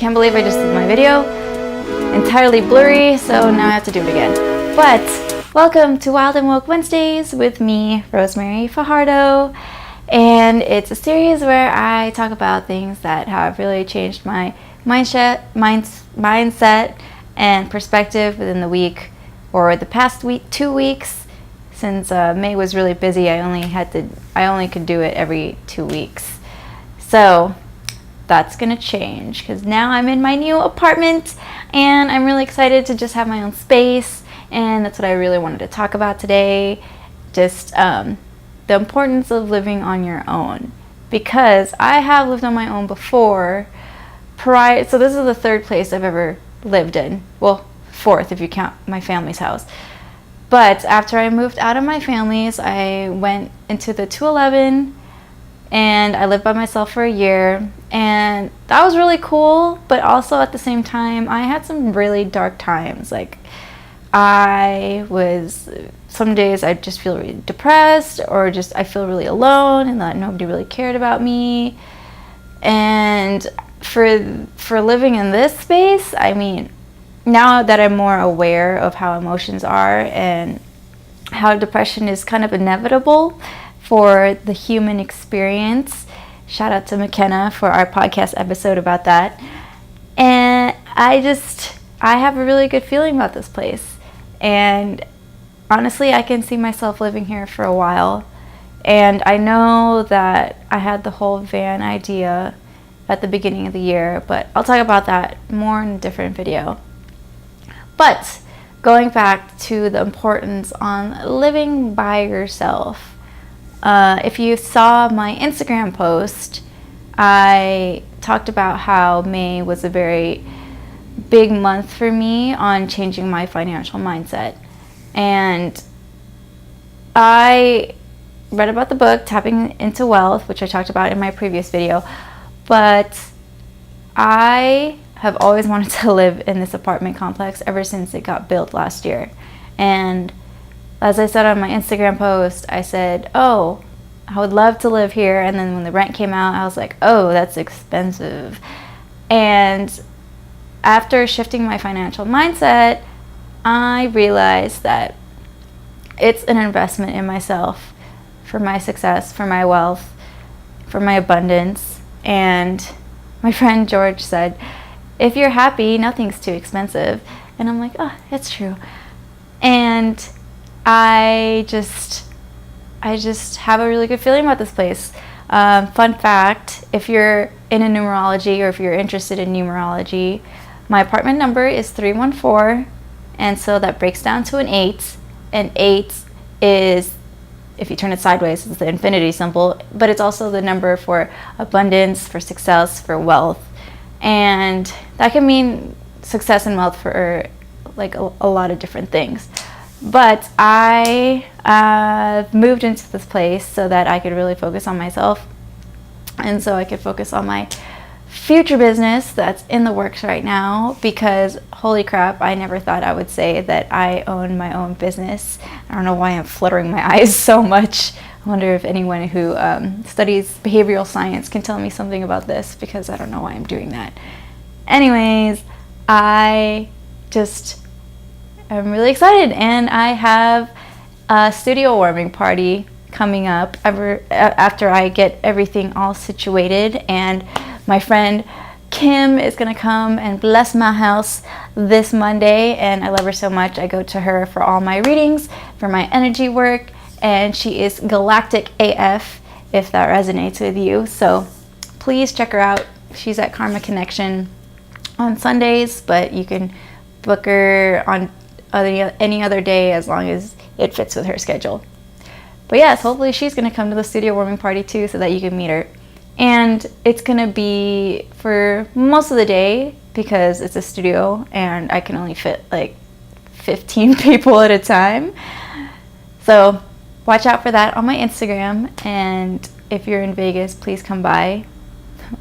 can't believe I just did my video. Entirely blurry, so now I have to do it again. But welcome to Wild and Woke Wednesdays with me, Rosemary Fajardo. And it's a series where I talk about things that have really changed my mindset and perspective within the week or the past 2 weeks. Since May was really busy, I only could do it every 2 weeks. So that's gonna change because now I'm in my new apartment and I'm really excited to just have my own space, and that's what I really wanted to talk about today. Just the importance of living on your own, because I have lived on my own before. So this is the third place I've ever lived in. Well, fourth if you count my family's house. But after I moved out of my family's, I went into the 211 and I lived by myself for a year, and that was really cool. But also at the same time, I had some really dark times. Like some days I'd just feel really depressed, or just I feel really alone and that nobody really cared about me. And for living in this space, I mean, now that I'm more aware of how emotions are and how depression is kind of inevitable for the human experience. Shout out to McKenna for our podcast episode about that. And I have a really good feeling about this place. And honestly, I can see myself living here for a while. And I know that I had the whole van idea at the beginning of the year, but I'll talk about that more in a different video. But going back to the importance on living by yourself. If you saw my Instagram post, I talked about how May was a very big month for me on changing my financial mindset. And I read about the book Tapping into Wealth, which I talked about in my previous video. But I have always wanted to live in this apartment complex ever since it got built last year. And as I said on my Instagram post, I said, oh, I would love to live here. And then when the rent came out, I was like, oh, that's expensive. And after shifting my financial mindset, I realized that it's an investment in myself, for my success, for my wealth, for my abundance. And my friend George said, if you're happy, nothing's too expensive. And I'm like, oh, it's true. And I just have a really good feeling about this place. Fun fact, if you're into numerology or if you're interested in numerology, my apartment number is 314. And so that breaks down to an 8. And 8 is, if you turn it sideways, it's the infinity symbol, but it's also the number for abundance, for success, for wealth. And that can mean success and wealth for like a lot of different things. But I moved into this place so that I could really focus on myself, and so I could focus on my future business that's in the works right now, because holy crap, I never thought I would say that I own my own business. I don't know why I'm fluttering my eyes so much. I wonder if anyone who studies behavioral science can tell me something about this, because I don't know why I'm doing that. Anyways, I'm really excited, and I have a studio warming party coming up after I get everything all situated, and my friend Kim is going to come and bless my house this Monday, and I love her so much. I go to her for all my readings, for my energy work, and she is galactic AF, if that resonates with you. So please check her out. She's at Karma Connection on Sundays, but you can book her on any other day as long as it fits with her schedule. But yes, hopefully she's going to come to the studio warming party too, so that you can meet her. And it's going to be for most of the day, because it's a studio and I can only fit like 15 people at a time. So watch out for that on my Instagram. And if you're in Vegas, please come by.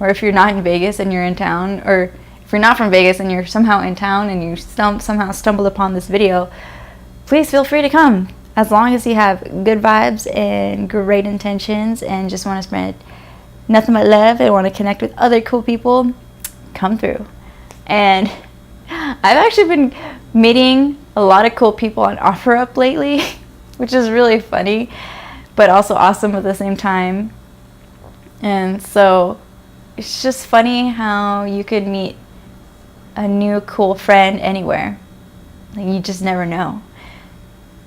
Or if you're not in Vegas and you're in town, or if you're not from Vegas and you're somehow in town and you somehow stumbled upon this video, please feel free to come. As long as you have good vibes and great intentions and just want to spread nothing but love and want to connect with other cool people, come through. And I've actually been meeting a lot of cool people on OfferUp lately, which is really funny, but also awesome at the same time. And so it's just funny how you could meet a new cool friend anywhere. Like, you just never know.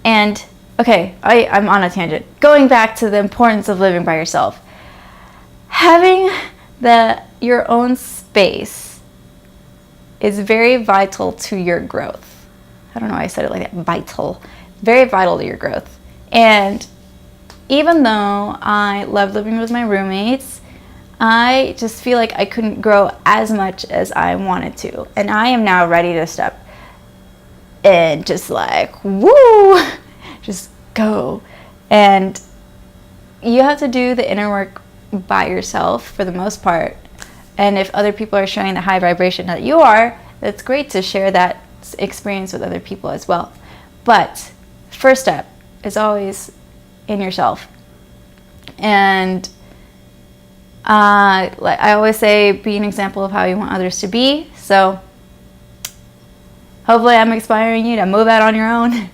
And okay, I'm on a tangent. Going back to the importance of living by yourself. Having your own space is very vital to your growth. I don't know why I said it like that. Vital. Very vital to your growth. And even though I love living with my roommates, I just feel like I couldn't grow as much as I wanted to. And I am now ready to step and just like, woo, just go. And you have to do the inner work by yourself for the most part. And if other people are showing the high vibration that you are, it's great to share that experience with other people as well. But first step is always in yourself. And like I always say, be an example of how you want others to be. So hopefully I'm inspiring you to move out on your own.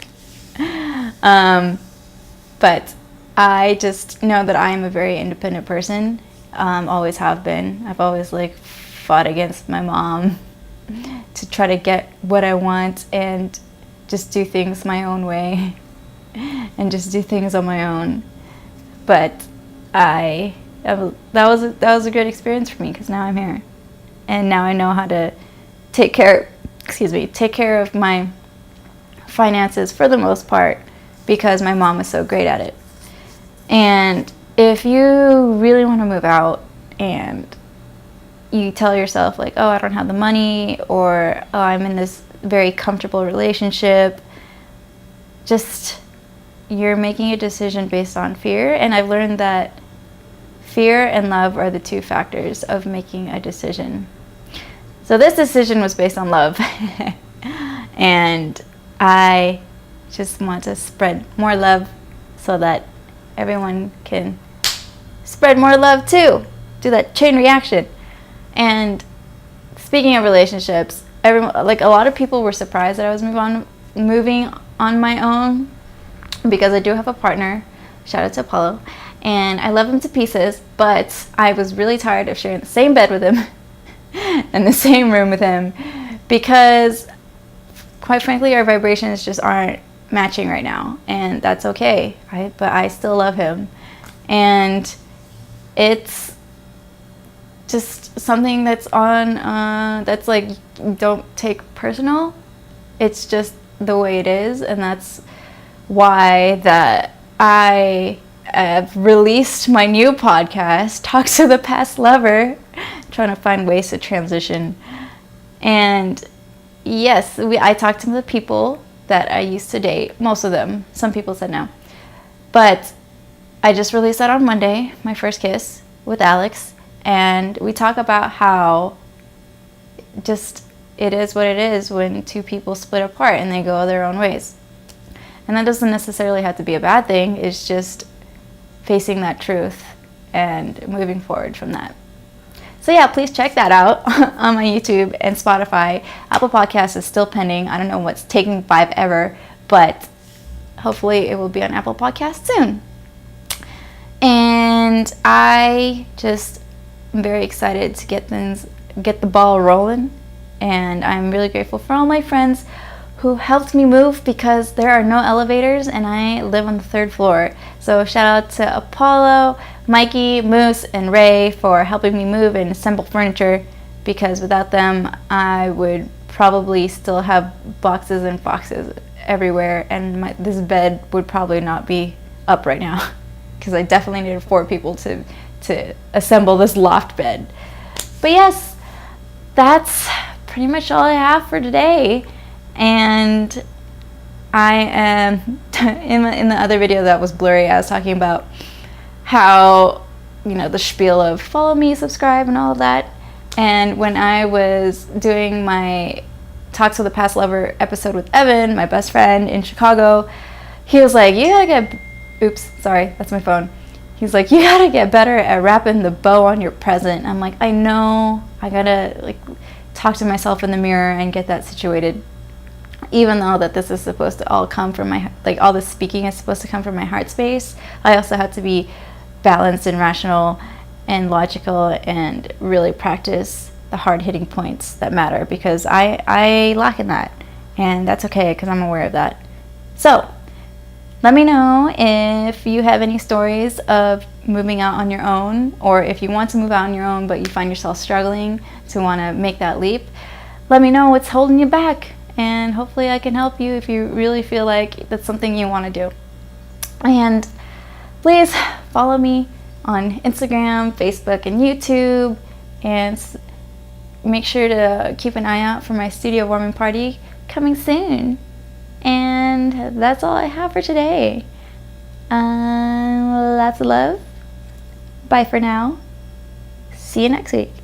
But I just know that I am a very independent person. Always have been. I've always like fought against my mom to try to get what I want and just do things my own way and just do things on my own. But that was a great experience for me, because now I'm here and now I know how to take care of my finances for the most part, because my mom was so great at it. And if you really want to move out and you tell yourself like, oh, I don't have the money, or oh, I'm in this very comfortable relationship, just you're making a decision based on fear. And I've learned that fear and love are the two factors of making a decision. So this decision was based on love. And I just want to spread more love so that everyone can spread more love too. Do that chain reaction. And speaking of relationships, like a lot of people were surprised that I was moving on my own, because I do have a partner. Shout out to Apollo. And I love him to pieces, but I was really tired of sharing the same bed with him and the same room with him, because quite frankly our vibrations just aren't matching right now, and that's okay. But I still love him, and it's just something that's on that's like, don't take personal. It's just the way it is, and that's why that I have released my new podcast, Talk to the Past Lover, trying to find ways to transition. And yes, I talked to the people that I used to date, most of them. Some people said no. But I just released that on Monday, my first kiss with Alex, and we talk about how just it is what it is when two people split apart and they go their own ways. And that doesn't necessarily have to be a bad thing. It's just facing that truth and moving forward from that. So yeah, please check that out on my YouTube and Spotify. Apple Podcasts is still pending. I don't know what's taking forever, but hopefully it will be on Apple Podcasts soon. And I just am very excited to get the ball rolling. And I'm really grateful for all my friends who helped me move, because there are no elevators and I live on the 3rd floor. So shout out to Apollo, Mikey, Moose, and Ray for helping me move and assemble furniture, because without them I would probably still have boxes and boxes everywhere, and this bed would probably not be up right now, because I definitely needed 4 people to assemble this loft bed. But yes, that's pretty much all I have for today. And I am in the other video that was blurry, I was talking about how, the spiel of follow me, subscribe, and all of that. And when I was doing my Talks with the Past Lover episode with Evan, my best friend in Chicago, he was like, you gotta get, oops, sorry, that's my phone. He's like, you gotta get better at wrapping the bow on your present. I'm like, I know, I gotta talk to myself in the mirror and get that situated. Even though that this is supposed to all come from my, like all this speaking is supposed to come from my heart space, I also have to be balanced and rational and logical and really practice the hard-hitting points that matter, because I lack in that, and that's okay because I'm aware of that. So let me know if you have any stories of moving out on your own, or if you want to move out on your own but you find yourself struggling to want to make that leap. Let me know what's holding you back, and hopefully I can help you if you really feel like that's something you want to do. And please follow me on Instagram, Facebook, and YouTube, and make sure to keep an eye out for my studio warming party coming soon. And that's all I have for today. Lots of love. Bye for now. See you next week.